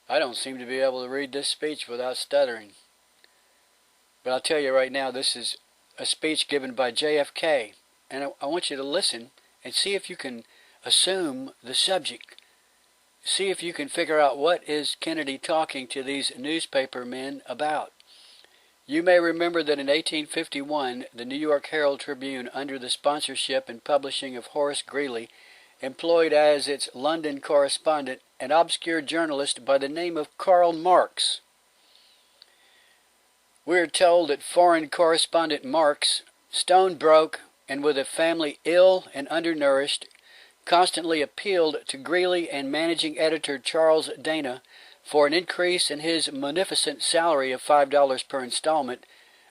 I don't seem to be able to read this speech without stuttering. But I'll tell you right now, this is a speech given by JFK. And I want you to listen and see if you can assume the subject. See if you can figure out what is Kennedy talking to these newspaper men about. You may remember that in 1851, the New York Herald Tribune, under the sponsorship and publishing of Horace Greeley, employed as its London correspondent an obscure journalist by the name of Karl Marx. We are told that foreign correspondent Marx, stone broke and with a family ill and undernourished, constantly appealed to Greeley and managing editor Charles Dana for an increase in his munificent salary of $5 per installment,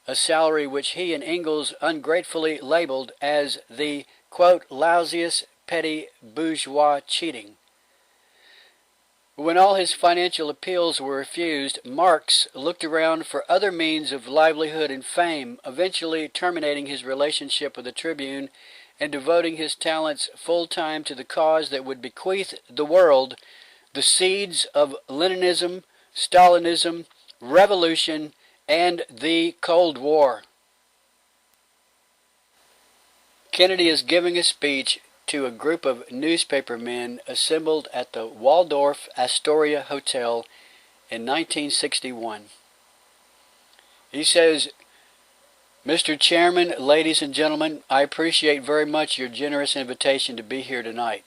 a salary which he and Ingalls ungratefully labeled as the, quote, lousiest petty bourgeois cheating. When all his financial appeals were refused, Marx looked around for other means of livelihood and fame, eventually terminating his relationship with the Tribune and devoting his talents full-time to the cause that would bequeath the world the seeds of Leninism, Stalinism, revolution, and the Cold War. Kennedy is giving a speech to a group of newspaper men assembled at the Waldorf Astoria Hotel in 1961. He says, Mr. Chairman, ladies and gentlemen, I appreciate very much your generous invitation to be here tonight.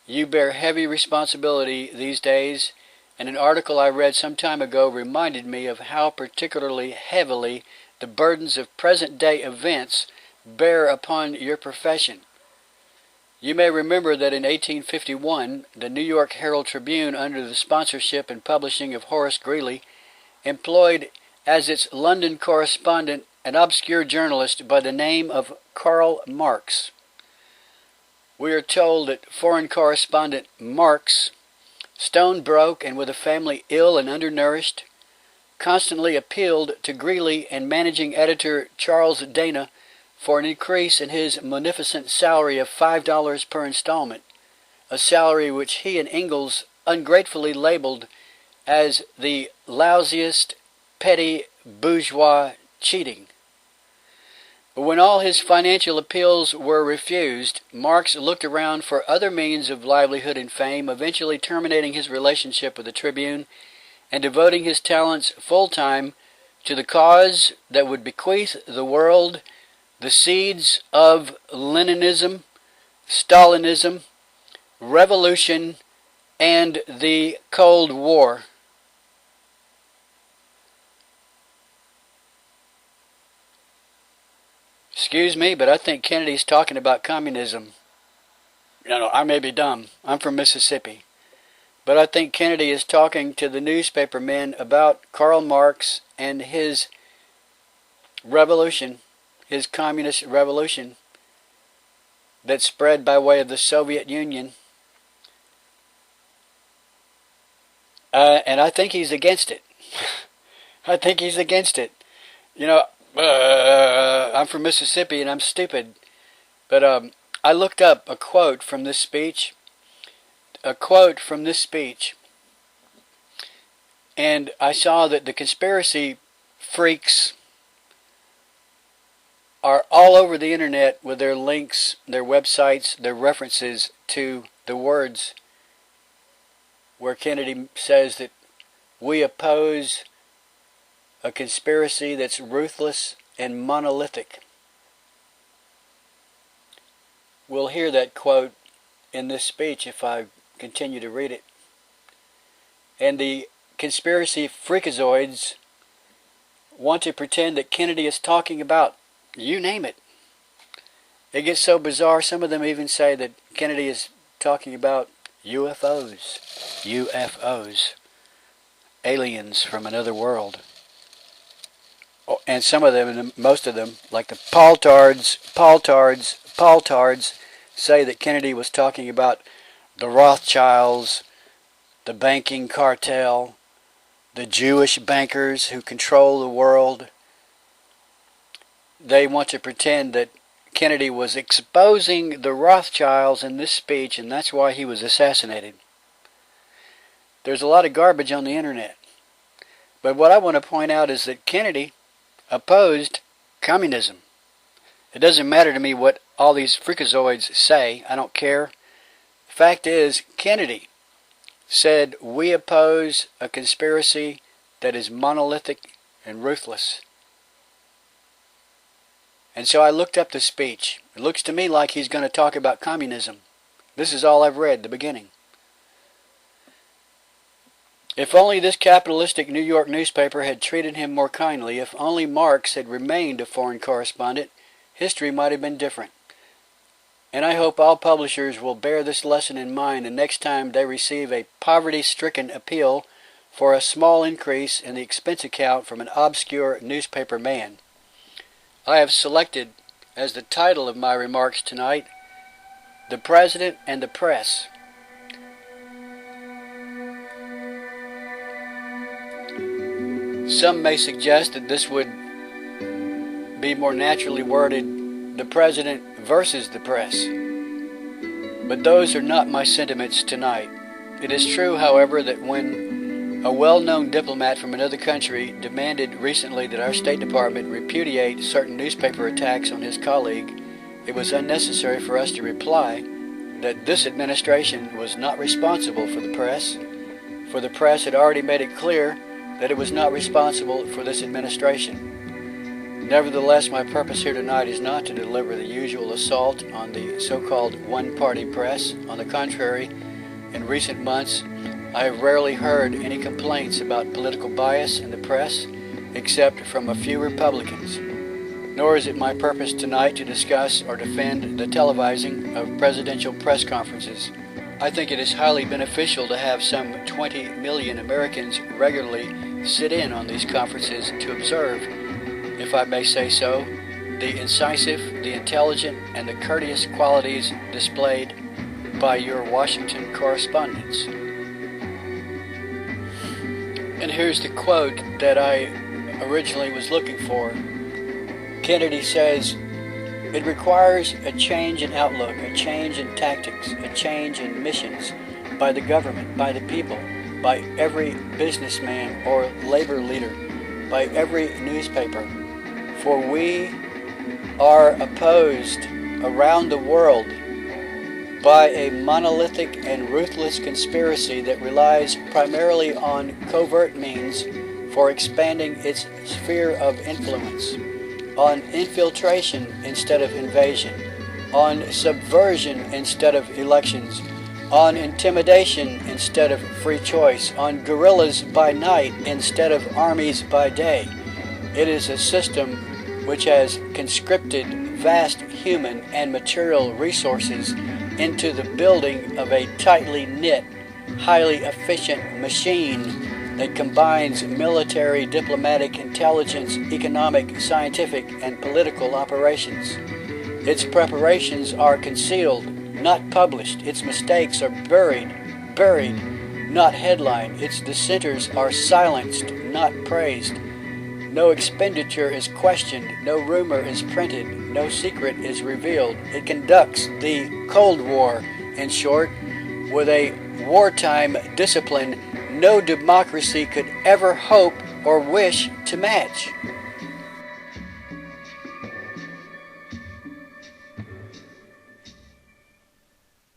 You bear heavy responsibility these days, and an article I read some time ago reminded me of how particularly heavily the burdens of present-day events bear upon your profession. You may remember that in 1851, the New York Herald Tribune, under the sponsorship and publishing of Horace Greeley, employed as its London correspondent an obscure journalist by the name of Karl Marx. We are told that foreign correspondent Marx, stone broke and with a family ill and undernourished, constantly appealed to Greeley and managing editor Charles Dana for an increase in his munificent salary of $5 per installment, a salary which he and Ingalls ungratefully labeled as the lousiest petty bourgeois cheating. But when all his financial appeals were refused, Marx looked around for other means of livelihood and fame, eventually terminating his relationship with the Tribune and devoting his talents full-time to the cause that would bequeath the world the seeds of Leninism, Stalinism, revolution, and the Cold War. Excuse me, but I think Kennedy's talking about communism. No, I may be dumb. I'm from Mississippi. But I think Kennedy is talking to the newspaper men about Karl Marx and his revolution, his communist revolution that spread by way of the Soviet Union. And I think he's against it. I think he's against it. You know, I'm from Mississippi and I'm stupid. But I looked up a quote from this speech. And I saw that the conspiracy freaks are all over the internet with their links, their websites, their references to the words where Kennedy says that we oppose a conspiracy that's ruthless and monolithic. We'll hear that quote in this speech if I continue to read it. And the conspiracy freakazoids want to pretend that Kennedy is talking about you name it. It gets so bizarre, some of them even say that Kennedy is talking about UFOs. UFOs. Aliens from another world. And some of them, most of them, like the Paultards, say that Kennedy was talking about the Rothschilds, the banking cartel, the Jewish bankers who control the world. They want to pretend that Kennedy was exposing the Rothschilds in this speech, and that's why he was assassinated. There's a lot of garbage on the internet. But what I want to point out is that Kennedy opposed communism. It doesn't matter to me what all these freakazoids say. I don't care. The fact is, Kennedy said, we oppose a conspiracy that is monolithic and ruthless. And so I looked up the speech. It looks to me like he's going to talk about communism. This is all I've read, the beginning. If only this capitalistic New York newspaper had treated him more kindly, if only Marx had remained a foreign correspondent, history might have been different. And I hope all publishers will bear this lesson in mind the next time they receive a poverty-stricken appeal for a small increase in the expense account from an obscure newspaper man. I have selected as the title of my remarks tonight, The President and the Press. Some may suggest that this would be more naturally worded, the President versus the press. But those are not my sentiments tonight. It is true, however, that when a well-known diplomat from another country demanded recently that our State Department repudiate certain newspaper attacks on his colleague, it was unnecessary for us to reply that this administration was not responsible for the press, for the press had already made it clear that it was not responsible for this administration. Nevertheless, my purpose here tonight is not to deliver the usual assault on the so-called one-party press. On the contrary, in recent months, I have rarely heard any complaints about political bias in the press, except from a few Republicans. Nor is it my purpose tonight to discuss or defend the televising of presidential press conferences. I think it is highly beneficial to have some 20 million Americans regularly sit in on these conferences to observe, if I may say so, the incisive, the intelligent, and the courteous qualities displayed by your Washington correspondents. And here's the quote that I originally was looking for. Kennedy says, it requires a change in outlook, a change in tactics, a change in missions by the government, by the people, by every businessman or labor leader, by every newspaper. For we are opposed around the world by a monolithic and ruthless conspiracy that relies primarily on covert means for expanding its sphere of influence, on infiltration instead of invasion, on subversion instead of elections, on intimidation instead of free choice, on guerrillas by night instead of armies by day. It is a system which has conscripted vast human and material resources into the building of a tightly knit, highly efficient machine that combines military, diplomatic, intelligence, economic, scientific, and political operations. Its preparations are concealed, not published. Its mistakes are buried, not headlined. Its dissenters are silenced, not praised. No expenditure is questioned, no rumor is printed, no secret is revealed. It conducts the Cold War, in short, with a wartime discipline no democracy could ever hope or wish to match.